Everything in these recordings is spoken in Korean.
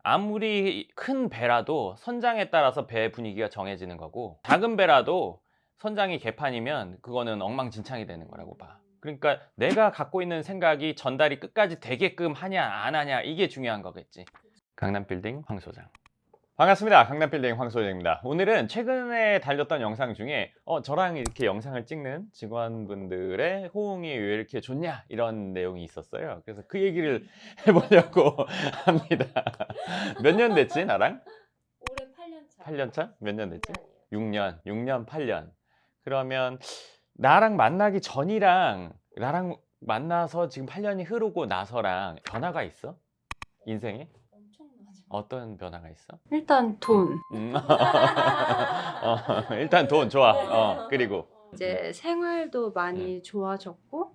아무리 큰 배라도 선장에 따라서 배 분위기가 정해지는 거고, 작은 배라도 선장이 개판이면 그거는 엉망진창이 되는 거라고 봐. 그러니까 내가 갖고 있는 생각이 전달이 끝까지 되게끔 하냐 안 하냐, 이게 중요한 거겠지. 강남빌딩 황 소장. 반갑습니다. 강남빌딩 황 소장입니다. 오늘은 최근에 달렸던 영상 중에 저랑 이렇게 영상을 찍는 직원분들의 호응이 왜 이렇게 좋냐, 이런 내용이 있었어요. 그래서 그 얘기를 해보려고 합니다. 몇 년 됐지 나랑? 올해 8년 차. 8년 차? 몇 년 됐지? 6년이요. 6년 8년. 그러면 나랑 만나기 전이랑 나랑 만나서 지금 8년이 흐르고 나서랑 변화가 있어? 인생에? 엄청나죠. 어떤 변화가 있어? 일단 돈. 일단 돈 좋아. 그리고 이제 생활도 많이 좋아졌고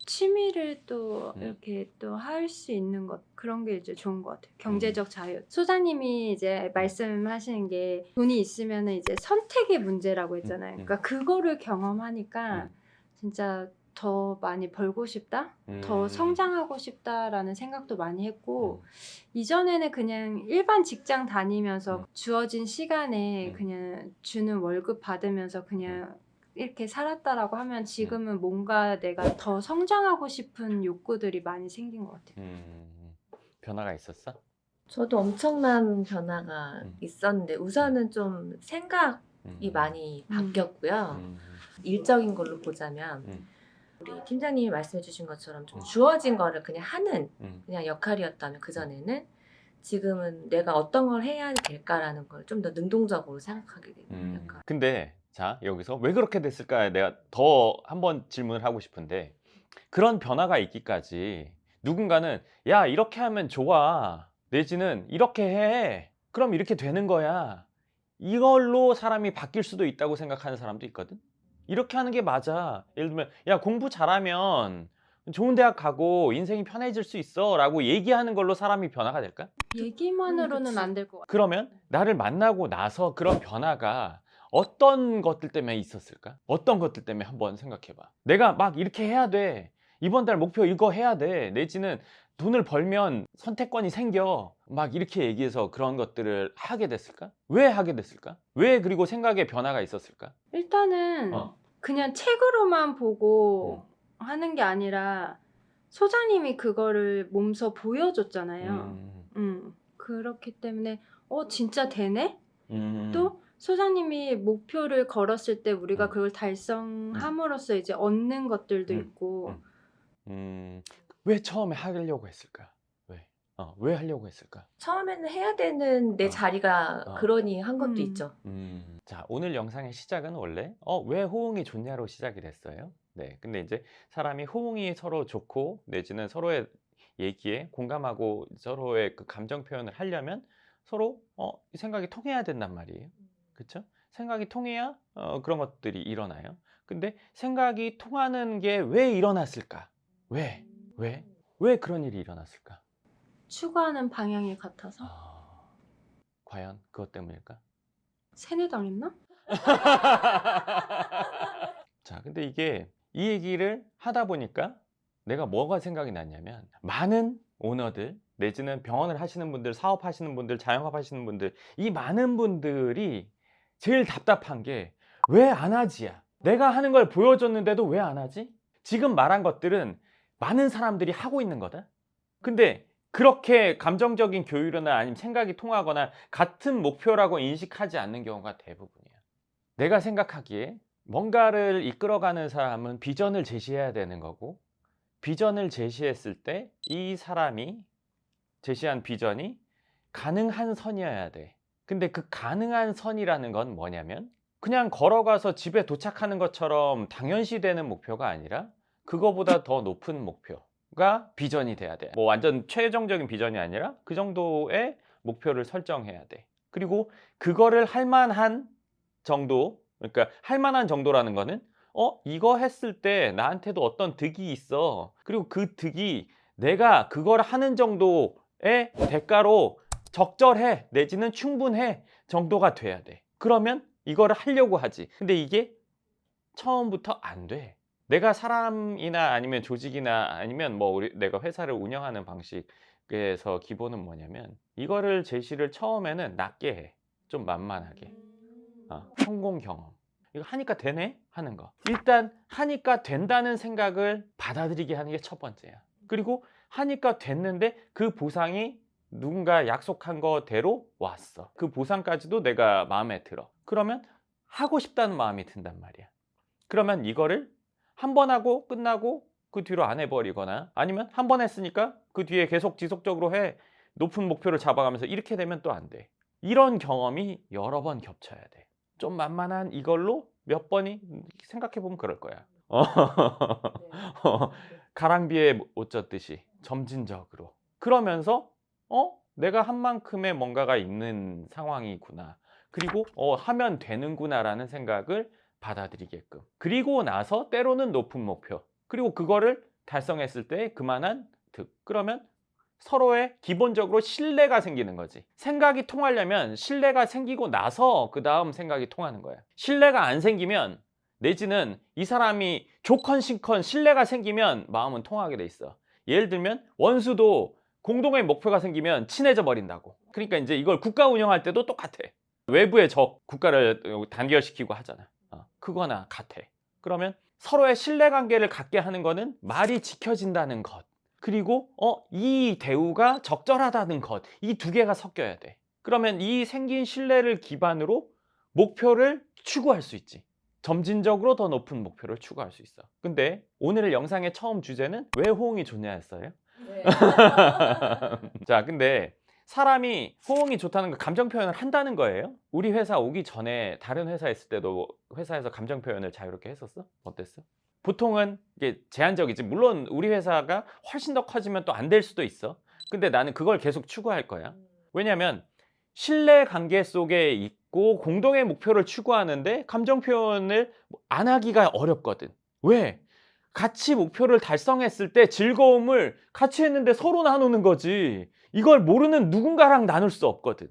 취미를 또 이렇게 또 할 수 있는 것, 그런 게 이제 좋은 것 같아요. 경제적 자유. 소장님이 이제 말씀하시는 게 돈이 있으면 이제 선택의 문제라고 했잖아요. 그러니까 그거를 경험하니까 진짜 더 많이 벌고 싶다, 더 성장하고 싶다라는 생각도 많이 했고, 이전에는 그냥 일반 직장 다니면서 주어진 시간에 그냥 주는 월급 받으면서 그냥 이렇게 살았다라고 하면, 지금은 뭔가 내가 더 성장하고 싶은 욕구들이 많이 생긴 것 같아요. 변화가 있었어? 저도 엄청난 변화가 있었는데, 우선은 좀 생각이 많이 바뀌었고요. 일적인 걸로 보자면 우리 팀장님이 말씀해 주신 것처럼 좀 주어진 거를 그냥 하는 그냥 역할이었다면, 그전에는 지금은 내가 어떤 걸 해야 될까라는 걸 좀 더 능동적으로 생각하게 되는 약간. 근데 자, 여기서 왜 그렇게 됐을까, 내가 더 한번 질문을 하고 싶은데, 그런 변화가 있기까지 누군가는 야 이렇게 하면 좋아, 내지는 이렇게 해 그럼 이렇게 되는 거야, 이걸로 사람이 바뀔 수도 있다고 생각하는 사람도 있거든. 이렇게 하는 게 맞아. 예를 들면 야 공부 잘하면 좋은 대학 가고 인생이 편해질 수 있어 라고 얘기하는 걸로 사람이 변화가 될까? 얘기만으로는 안 될 것 같아요. 그러면 나를 만나고 나서 그런 변화가 어떤 것들 때문에 있었을까? 어떤 것들 때문에 한번 생각해봐. 내가 막 이렇게 해야 돼, 이번 달 목표 이거 해야 돼, 내지는 돈을 벌면 선택권이 생겨, 막 이렇게 얘기해서 그런 것들을 하게 됐을까? 왜 하게 됐을까? 왜, 그리고 생각에 변화가 있었을까? 일단은 그냥 책으로만 보고 하는 게 아니라 소장님이 그거를 몸소 보여줬잖아요. 그렇기 때문에 진짜 되네? 또 소장님이 목표를 걸었을 때 우리가 그걸 달성함으로써 이제 얻는 것들도 있고. 왜 처음에 하려고 했을까? 왜 하려고 했을까? 처음에는 해야 되는 내 자리가 그러니 한 것도 있죠. 자, 오늘 영상의 시작은 원래 왜 호응이 좋냐로 시작이 됐어요. 네, 근데 이제 사람이 호응이 서로 좋고 내지는 서로의 얘기에 공감하고 서로의 그 감정 표현을 하려면 서로 생각이 통해야 된단 말이에요. 그렇죠? 생각이 통해야 그런 것들이 일어나요. 근데 생각이 통하는 게 왜 일어났을까? 왜? 왜 그런 일이 일어났을까? 추구하는 방향이 같아서. 과연 그것 때문일까? 세뇌당했나? 자, 근데 이게 이 얘기를 하다 보니까 내가 뭐가 생각이 났냐면, 많은 오너들 내지는 병원을 하시는 분들, 사업하시는 분들, 자영업 하시는 분들, 이 많은 분들이 제일 답답한 게 왜 안 하지야. 내가 하는 걸 보여줬는데도 왜 안 하지? 지금 말한 것들은 많은 사람들이 하고 있는 거다. 근데 그렇게 감정적인 교류나 아니면 생각이 통하거나 같은 목표라고 인식하지 않는 경우가 대부분이야. 내가 생각하기에 뭔가를 이끌어가는 사람은 비전을 제시해야 되는 거고, 비전을 제시했을 때 이 사람이 제시한 비전이 가능한 선이어야 돼. 근데 그 가능한 선이라는 건 뭐냐면, 그냥 걸어가서 집에 도착하는 것처럼 당연시 되는 목표가 아니라 그거보다 더 높은 목표가 비전이 돼야 돼. 뭐 완전 최종적인 비전이 아니라 그 정도의 목표를 설정해야 돼. 그리고 그거를 할 만한 정도, 그러니까 할 만한 정도라는 거는 이거 했을 때 나한테도 어떤 득이 있어, 그리고 그 득이 내가 그걸 하는 정도의 대가로 적절해 내지는 충분해 정도가 돼야 돼. 그러면 이거를 하려고 하지. 근데 이게 처음부터 안 돼. 내가 사람이나 아니면 조직이나 아니면 뭐 내가 회사를 운영하는 방식, 방식에서 기본은 뭐냐면 이거를 제시를 처음에는 낮게 해. 좀 만만하게. 성공 경험. 이거 하니까 되네? 하는 거. 일단 하니까 된다는 생각을 받아들이게 하는 게 첫 번째야. 그리고 하니까 됐는데 그 보상이 누군가 약속한 거대로 왔어. 그 보상까지도 내가 마음에 들어. 그러면 하고 싶다는 마음이 든단 말이야. 그러면 이거를 한 번 하고 끝나고 그 뒤로 안 해버리거나 아니면 한 번 했으니까 그 뒤에 계속 지속적으로 해. 높은 목표를 잡아가면서 이렇게 되면 또 안 돼. 이런 경험이 여러 번 겹쳐야 돼. 좀 만만한 이걸로 몇 번이 생각해보면 그럴 거야. 가랑비에 옷 젖듯이 점진적으로. 그러면서 내가 한 만큼의 뭔가가 있는 상황이구나. 그리고 하면 되는구나라는 생각을 받아들이게끔. 그리고 나서 때로는 높은 목표. 그리고 그거를 달성했을 때 그만한 득. 그러면 서로의 기본적으로 신뢰가 생기는 거지. 생각이 통하려면 신뢰가 생기고 나서 그 다음 생각이 통하는 거야. 신뢰가 안 생기면 내지는 이 사람이 좋건 싫건 신뢰가 생기면 마음은 통하게 돼 있어. 예를 들면 원수도 공동의 목표가 생기면 친해져 버린다고. 그러니까 이제 이걸 국가 운영할 때도 똑같아. 외부의 적, 국가를 단결시키고 하잖아. 그거나 같아. 그러면 서로의 신뢰관계를 갖게 하는 거는 말이 지켜진다는 것. 그리고 이 대우가 적절하다는 것. 이 두 개가 섞여야 돼. 그러면 이 생긴 신뢰를 기반으로 목표를 추구할 수 있지. 점진적으로 더 높은 목표를 추구할 수 있어. 근데 오늘 영상의 처음 주제는 왜 호응이 좋냐였어요? 네. 자, 근데 사람이 호응이 좋다는 거 감정 표현을 한다는 거예요? 우리 회사 오기 전에 다른 회사 있을 때도 회사에서 감정 표현을 자유롭게 했었어? 어땠어? 보통은 이게 제한적이지. 물론 우리 회사가 훨씬 더 커지면 또 안 될 수도 있어. 근데 나는 그걸 계속 추구할 거야. 왜냐면 신뢰 관계 속에 있고 공동의 목표를 추구하는데 감정 표현을 안 하기가 어렵거든. 왜? 같이 목표를 달성했을 때 즐거움을 같이 했는데 서로 나누는 거지. 이걸 모르는 누군가랑 나눌 수 없거든.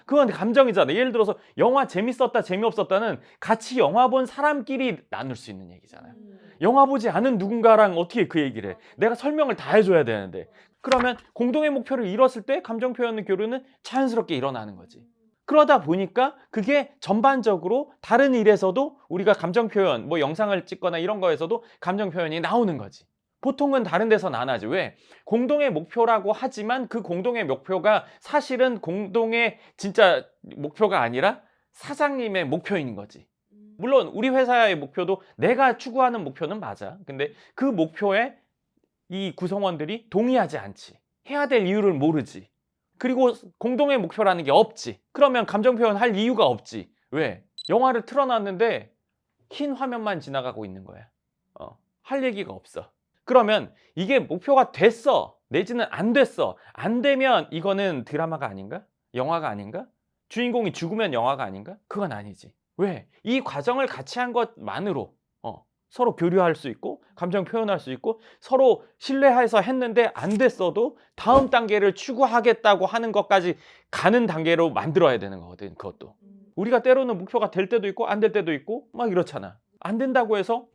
그건 감정이잖아. 예를 들어서 영화 재밌었다, 재미없었다는 같이 영화 본 사람끼리 나눌 수 있는 얘기잖아요. 영화 보지 않은 누군가랑 어떻게 그 얘기를 해? 내가 설명을 다 해줘야 되는데. 그러면 공동의 목표를 이뤘을 때 감정 표현의 교류는 자연스럽게 일어나는 거지. 그러다 보니까 그게 전반적으로 다른 일에서도 우리가 감정 표현, 뭐 영상을 찍거나 이런 거에서도 감정 표현이 나오는 거지. 보통은 다른 데서는 안 하지. 왜? 공동의 목표라고 하지만 그 공동의 목표가 사실은 공동의 진짜 목표가 아니라 사장님의 목표인 거지. 물론 우리 회사의 목표도 내가 추구하는 목표는 맞아. 근데 그 목표에 이 구성원들이 동의하지 않지. 해야 될 이유를 모르지. 그리고 공동의 목표라는 게 없지. 그러면 감정 표현할 이유가 없지. 왜? 영화를 틀어놨는데 흰 화면만 지나가고 있는 거야. 할 얘기가 없어. 그러면 이게 목표가 됐어. 내지는 안 됐어. 안 되면 이거는 드라마가 아닌가? 영화가 아닌가? 주인공이 죽으면 영화가 아닌가? 그건 아니지. 왜? 이 과정을 같이 한 것만으로 서로 교류할 수 있고 감정 표현할 수 있고 서로 신뢰해서 했는데 안 됐어도 다음 단계를 추구하겠다고 하는 것까지 가는 단계로 만들어야 되는 거거든. 그것도. 우리가 때로는 목표가 될 때도 있고 안 될 때도 있고 막 이렇잖아. 안 된다고 해서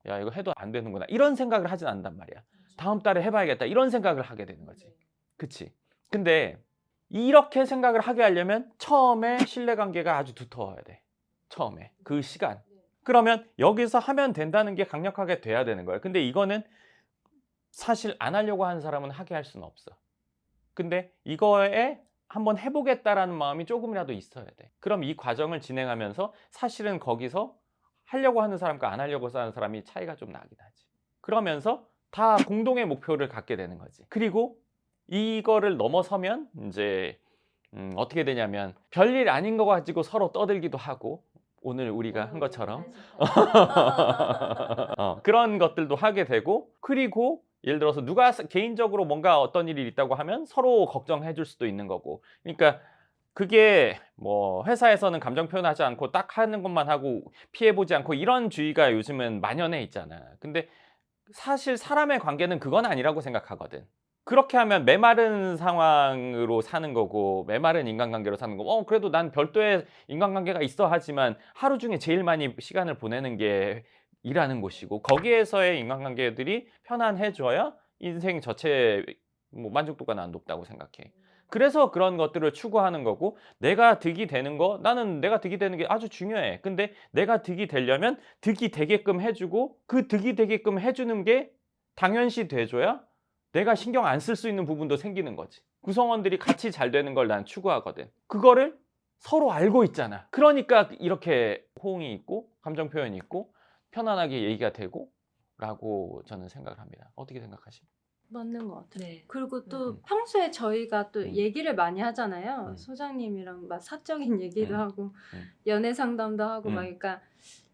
야 이거 해도 안 되는구나 이런 생각을 하진 않는단 말이야. 다음 달에 해봐야겠다 이런 생각을 하게 되는 거지. 그치? 근데 이렇게 생각을 하게 하려면 처음에 신뢰관계가 아주 두터워야 돼. 처음에 그 시간. 그러면 여기서 하면 된다는 게 강력하게 돼야 되는 거예요. 근데 이거는 사실 안 하려고 하는 사람은 하게 할 수는 없어. 근데 이거에 한번 해보겠다라는 마음이 조금이라도 있어야 돼. 그럼 이 과정을 진행하면서 사실은 거기서 하려고 하는 사람과 안 하려고 하는 사람이 차이가 좀 나긴 하지. 그러면서 다 공동의 목표를 갖게 되는 거지. 그리고 이거를 넘어서면 이제 어떻게 되냐면 별일 아닌 거 가지고 서로 떠들기도 하고 오늘 우리가 한 것처럼 그런 것들도 하게 되고 그리고 예를 들어서 누가 개인적으로 뭔가 어떤 일이 있다고 하면 서로 걱정해 줄 수도 있는 거고 그러니까 그게 뭐 회사에서는 감정 표현하지 않고 딱 하는 것만 하고 피해보지 않고 이런 주의가 요즘은 만연해 있잖아. 근데 사실 사람의 관계는 그건 아니라고 생각하거든. 그렇게 하면 메마른 상황으로 사는 거고 메마른 인간관계로 사는 거고 그래도 난 별도의 인간관계가 있어 하지만 하루 중에 제일 많이 시간을 보내는 게 일하는 곳이고 거기에서의 인간관계들이 편안해져야 인생 전체 뭐 만족도가 난 높다고 생각해. 그래서 그런 것들을 추구하는 거고, 내가 득이 되는 거, 나는 내가 득이 되는 게 아주 중요해. 근데 내가 득이 되려면 득이 되게끔 해주고, 그 득이 되게끔 해주는 게 당연시 돼줘야 내가 신경 안 쓸 수 있는 부분도 생기는 거지. 구성원들이 같이 잘 되는 걸 난 추구하거든. 그거를 서로 알고 있잖아. 그러니까 이렇게 호응이 있고 감정 표현이 있고 편안하게 얘기가 되고 라고 저는 생각을 합니다. 어떻게 생각하십니까? 맞는 것 같아요. 네. 그리고 또 음. 평소에 저희가 또 얘기를 많이 하잖아요. 음. 소장님이랑 막 사적인 얘기도 하고 음. 연애 상담도 하고 막 그러니까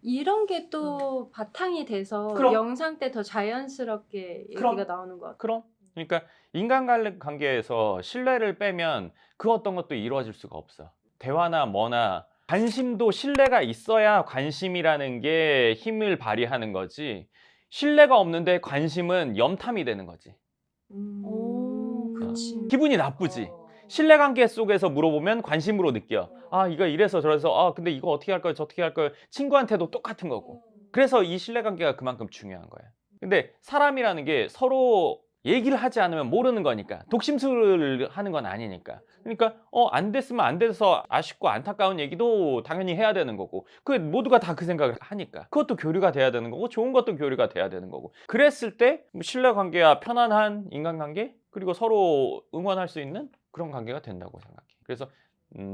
이런 게 또 바탕이 돼서 그럼. 영상 때 더 자연스럽게 그럼. 얘기가 나오는 것 같아요. 그럼 그러니까 인간관계에서 신뢰를 빼면 그 어떤 것도 이루어질 수가 없어. 대화나 뭐나 관심도 신뢰가 있어야 관심이라는 게 힘을 발휘하는 거지. 신뢰가 없는데 관심은 염탐이 되는 거지. 오, 그치. 기분이 나쁘지. 신뢰관계 속에서 물어보면 관심으로 느껴. 아, 이거 이래서 저래서, 아, 근데 이거 어떻게 할 거야, 저떻게 할 거야. 친구한테도 똑같은 거고. 그래서 이 신뢰관계가 그만큼 중요한 거야. 근데 사람이라는 게 서로 얘기를 하지 않으면 모르는 거니까. 독심술을 하는 건 아니니까. 그러니까 안 됐으면 안 돼서 아쉽고 안타까운 얘기도 당연히 해야 되는 거고. 그 모두가 다 그 생각을 하니까. 그것도 교류가 돼야 되는 거고 좋은 것도 교류가 돼야 되는 거고. 그랬을 때 신뢰관계와 편안한 인간관계 그리고 서로 응원할 수 있는 그런 관계가 된다고 생각해. 그래서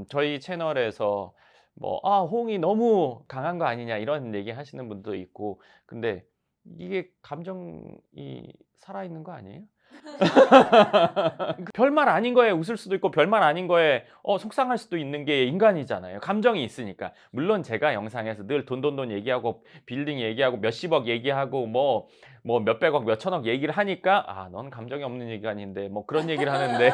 저희 채널에서 뭐 호응이 너무 강한 거 아니냐 이런 얘기 하시는 분도 있고. 근데 이게 감정이 살아있는 거 아니에요? 별말 아닌 거에 웃을 수도 있고 별말 아닌 거에 속상할 수도 있는 게 인간이잖아요. 감정이 있으니까. 물론 제가 영상에서 늘 돈 얘기하고 빌딩 얘기하고 몇십억 얘기하고 뭐 몇백억 몇천억 얘기를 하니까 넌 감정이 없는 얘기아닌데 뭐 그런 얘기를 하는데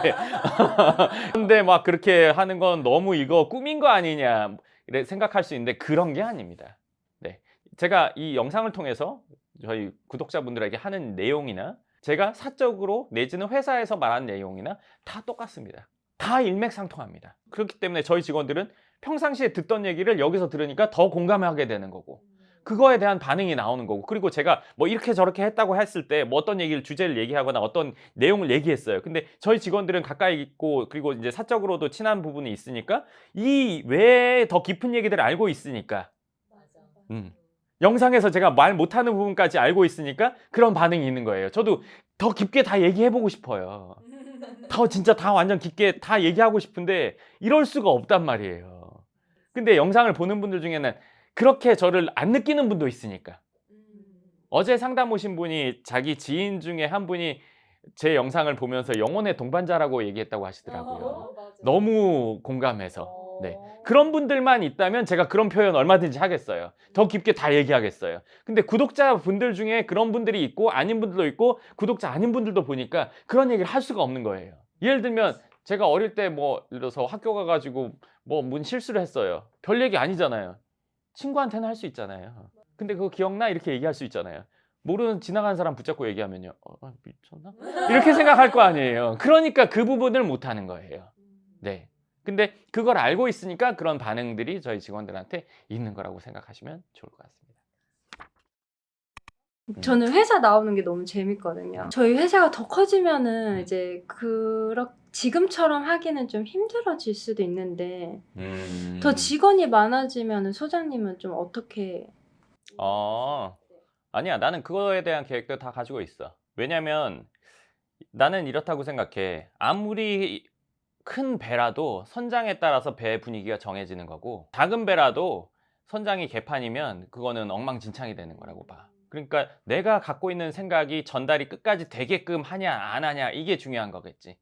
근데 막 그렇게 하는 건 너무 이거 꿈인 거 아니냐 이래 생각할 수 있는데 그런 게 아닙니다. 네, 제가 이 영상을 통해서 저희 구독자분들에게 하는 내용이나 제가 사적으로 내지는 회사에서 말하는 내용이나 다 똑같습니다. 다 일맥상통합니다. 그렇기 때문에 저희 직원들은 평상시에 듣던 얘기를 여기서 들으니까 더 공감하게 되는 거고 그거에 대한 반응이 나오는 거고 그리고 제가 뭐 이렇게 저렇게 했다고 했을 때 뭐 어떤 얘기를 주제를 얘기하거나 어떤 내용을 얘기했어요. 근데 저희 직원들은 가까이 있고 그리고 이제 사적으로도 친한 부분이 있으니까 이 외에 더 깊은 얘기들을 알고 있으니까 영상에서 제가 말 못하는 부분까지 알고 있으니까 그런 반응이 있는 거예요. 저도 더 깊게 다 얘기해보고 싶어요. 더 진짜 다 완전 깊게 다 얘기하고 싶은데 이럴 수가 없단 말이에요. 근데 영상을 보는 분들 중에는 그렇게 저를 안 느끼는 분도 있으니까. 어제 상담 오신 분이 자기 지인 중에 한 분이 제 영상을 보면서 영혼의 동반자라고 얘기했다고 하시더라고요. 너무 공감해서. 네. 그런 분들만 있다면 제가 그런 표현 얼마든지 하겠어요. 더 깊게 다 얘기하겠어요. 근데 구독자분들 중에 그런 분들이 있고 아닌 분들도 있고 구독자 아닌 분들도 보니까 그런 얘기를 할 수가 없는 거예요. 예를 들면 제가 어릴 때 뭐 예를 들어서 학교 가가지고 뭐 뭔 실수를 했어요. 별 얘기 아니잖아요. 친구한테는 할 수 있잖아요. 근데 그거 기억나? 이렇게 얘기할 수 있잖아요. 모르는 지나가는 사람 붙잡고 얘기하면요. 미쳤나? 이렇게 생각할 거 아니에요. 그러니까 그 부분을 못하는 거예요. 네. 근데 그걸 알고 있으니까 그런 반응들이 저희 직원들한테 있는 거라고 생각하시면 좋을 것 같습니다. 저는 회사 나오는 게 너무 재밌거든요. 저희 회사가 더 커지면은 이제 지금처럼 하기는 좀 힘들어질 수도 있는데 더 직원이 많아지면은 소장님은 좀 어떻게? 아니야. 나는 그거에 대한 계획도 다 가지고 있어. 왜냐면 나는 이렇다고 생각해. 아무리 큰 배라도 선장에 따라서 배 분위기가 정해지는 거고 작은 배라도 선장이 개판이면 그거는 엉망진창이 되는 거라고 봐. 그러니까 내가 갖고 있는 생각이 전달이 끝까지 되게끔 하냐 안 하냐 이게 중요한 거겠지.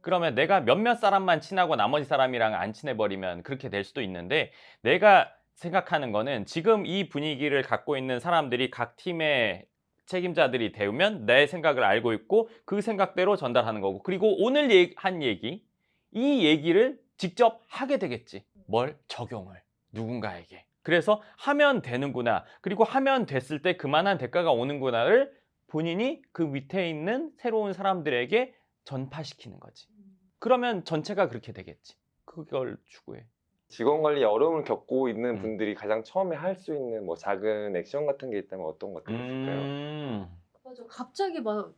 그러면 내가 몇몇 사람만 친하고 나머지 사람이랑 안 친해버리면 그렇게 될 수도 있는데 내가 생각하는 거는 지금 이 분위기를 갖고 있는 사람들이 각 팀의 책임자들이 되면 내 생각을 알고 있고 그 생각대로 전달하는 거고 그리고 오늘 한 얘기 이 얘기를 직접 하게 되겠지. 뭘? 적용을. 누군가에게. 그래서 하면 되는구나. 그리고 하면 됐을 때 그만한 대가가 오는구나를 본인이 그 밑에 있는 새로운 사람들에게 전파시키는 거지. 그러면 전체가 그렇게 되겠지. 그걸 추구해. 직원 관리에 어려움을 겪고 있는 분들이 가장 처음에 할 수 있는 뭐 작은 액션 같은 게 있다면 어떤 것들이 있을까요? 맞아. 갑자기 막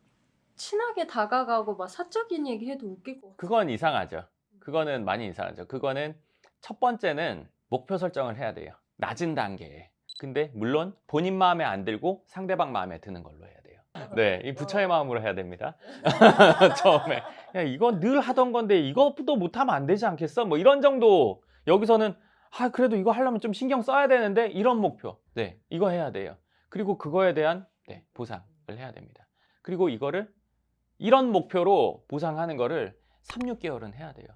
친하게 다가가고 막 사적인 얘기해도 웃길 것 같아. 그건 이상하죠. 그거는 많이 이상하죠. 그거는 첫 번째는 목표 설정을 해야 돼요. 낮은 단계에. 근데 물론 본인 마음에 안 들고 상대방 마음에 드는 걸로 해야 돼요. 네, 이 부처의 마음으로 해야 됩니다. 처음에 야, 이거 늘 하던 건데 이것도 못하면 안 되지 않겠어? 뭐 이런 정도. 여기서는 그래도 이거 하려면 좀 신경 써야 되는데 이런 목표. 네, 이거 해야 돼요. 그리고 그거에 대한 보상을 해야 됩니다. 그리고 이거를 이런 목표로 보상하는 거를 3, 6개월은 해야 돼요.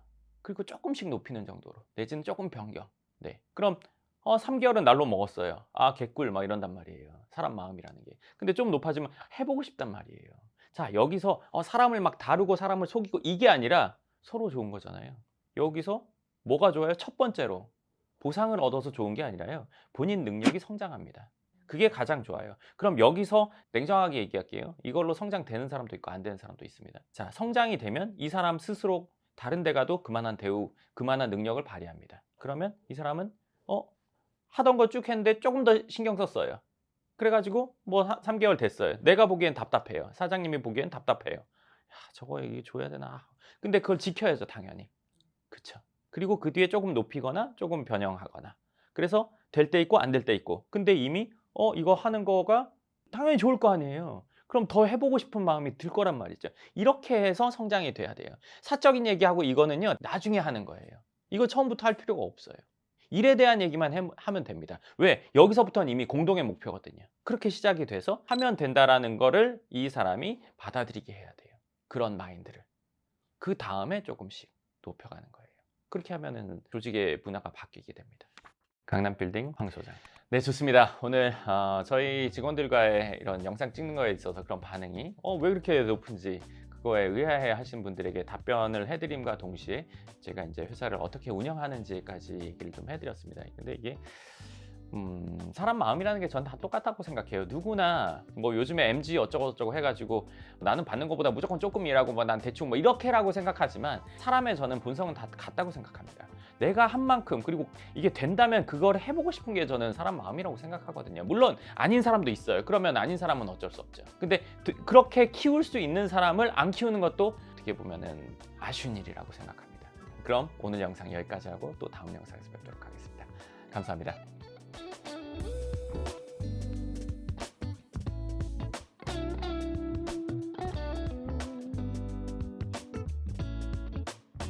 그리고 조금씩 높이는 정도로 내지는 조금 변경. 네, 그럼 3개월은 날로 먹었어요. 개꿀 막 이런단 말이에요. 사람 마음이라는 게. 근데 좀 높아지면 해보고 싶단 말이에요. 자, 여기서 사람을 막 다루고 사람을 속이고 이게 아니라 서로 좋은 거잖아요. 여기서 뭐가 좋아요? 첫 번째로 보상을 얻어서 좋은 게 아니라요. 본인 능력이 성장합니다. 그게 가장 좋아요. 그럼 여기서 냉정하게 얘기할게요. 이걸로 성장되는 사람도 있고 안 되는 사람도 있습니다. 자, 성장이 되면 이 사람 스스로 다른 데 가도 그만한 대우, 그만한 능력을 발휘합니다. 그러면 이 사람은 하던 거 쭉 했는데 조금 더 신경 썼어요. 그래가지고 뭐 3개월 됐어요. 내가 보기엔 답답해요. 사장님이 보기엔 답답해요. 저거 이게 줘야 되나? 근데 그걸 지켜야죠, 당연히. 그쵸? 그리고 그 뒤에 조금 높이거나 조금 변형하거나. 그래서 될 때 있고 안 될 때 있고. 근데 이미 이거 하는 거가 당연히 좋을 거 아니에요. 그럼 더 해보고 싶은 마음이 들 거란 말이죠. 이렇게 해서 성장이 돼야 돼요. 사적인 얘기하고 이거는요, 나중에 하는 거예요. 이거 처음부터 할 필요가 없어요. 일에 대한 얘기만 하면 됩니다. 왜? 여기서부터는 이미 공동의 목표거든요. 그렇게 시작이 돼서 하면 된다라는 거를 이 사람이 받아들이게 해야 돼요. 그런 마인드를. 그 다음에 조금씩 높여가는 거예요. 그렇게 하면은 조직의 문화가 바뀌게 됩니다. 강남빌딩 황 소장. 네, 좋습니다. 오늘 저희 직원들과의 이런 영상 찍는 거에 있어서 그런 반응이 왜 그렇게 높은지 그거에 의아해 하신 분들에게 답변을 해드림과 동시에 제가 이제 회사를 어떻게 운영하는지까지 얘기를 좀 해드렸습니다. 근데 이게 사람 마음이라는 게 전 다 똑같다고 생각해요. 누구나 뭐 요즘에 MG 어쩌고 해가지고 나는 받는 것보다 무조건 조금 일하고 뭐 난 대충 뭐 이렇게라고 생각하지만 사람의 저는 본성은 다 같다고 생각합니다. 내가 한 만큼 그리고 이게 된다면 그걸 해보고 싶은 게 저는 사람 마음이라고 생각하거든요. 물론 아닌 사람도 있어요. 그러면 아닌 사람은 어쩔 수 없죠. 근데 그렇게 키울 수 있는 사람을 안 키우는 것도 어떻게 보면은 아쉬운 일이라고 생각합니다. 그럼 오늘 영상 여기까지 하고 또 다음 영상에서 뵙도록 하겠습니다. 감사합니다.